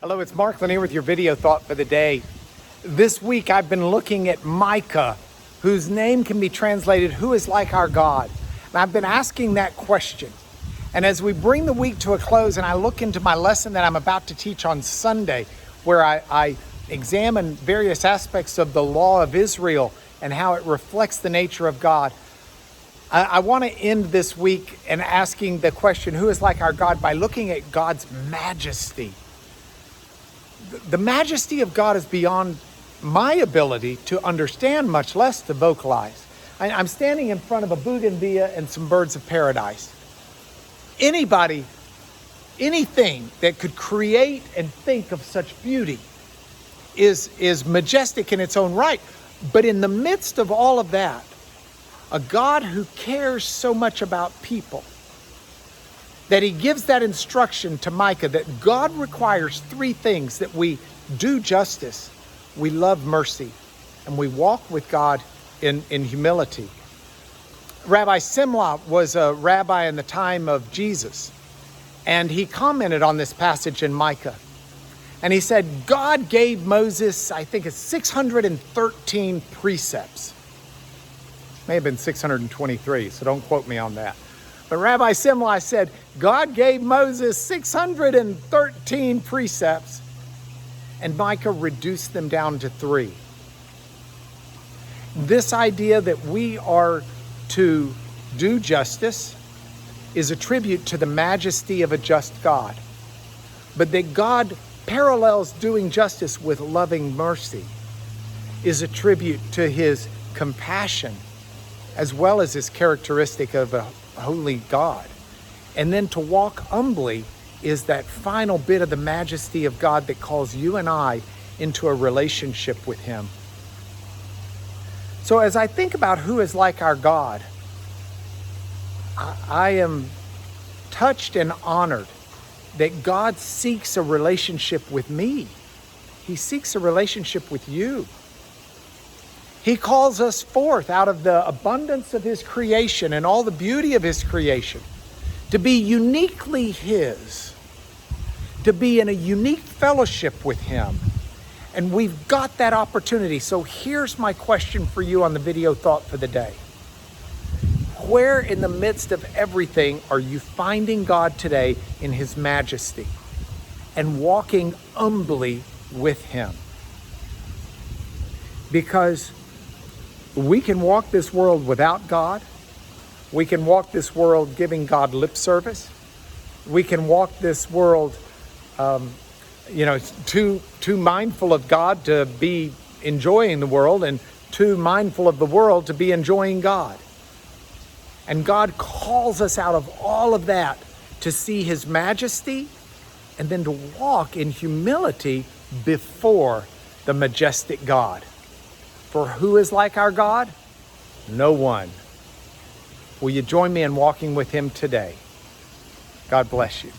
Hello, it's Mark Lanier with your video thought for the day. This week I've been looking at Micah, whose name can be translated, "Who is like our God?" And I've been asking that question. And as we bring the week to a close and I look into my lesson that I'm about to teach on Sunday, where I examine various aspects of the law of Israel and how it reflects the nature of God, I want to end this week and asking the question, who is like our God, by looking at God's majesty. The majesty of God is beyond my ability to understand, much less to vocalize. I'm standing in front of a bougainvillea and some birds of paradise. Anybody, anything that could create and think of such beauty is majestic in its own right. But in the midst of all of that, a God who cares so much about people, that he gives that instruction to Micah that God requires three things: that we do justice, we love mercy, and we walk with God in humility. Rabbi Simla was a rabbi in the time of Jesus, and he commented on this passage in Micah. And he said, God gave Moses, I think it's 613 precepts. May have been 623, so don't quote me on that. But Rabbi Simla said, God gave Moses 613 precepts, and Micah reduced them down to 3. This idea that we are to do justice is a tribute to the majesty of a just God. But that God parallels doing justice with loving mercy is a tribute to his compassion, as well as his characteristic of a holy God. And then to walk humbly is that final bit of the majesty of God that calls you and I into a relationship with him. So as I think about who is like our God, I am touched and honored that God seeks a relationship with me. He seeks a relationship with you. He calls us forth out of the abundance of his creation and all the beauty of his creation to be uniquely his, to be in a unique fellowship with him. And we've got that opportunity. So here's my question for you on the video thought for the day. Where in the midst of everything are you finding God today in his majesty and walking humbly with him? Because we can walk this world without God. We can walk this world giving God lip service. We can walk this world, too mindful of God to be enjoying the world, and too mindful of the world to be enjoying God. And God calls us out of all of that to see his majesty and then to walk in humility before the majestic God. For who is like our God? No one. Will you join me in walking with him today? God bless you.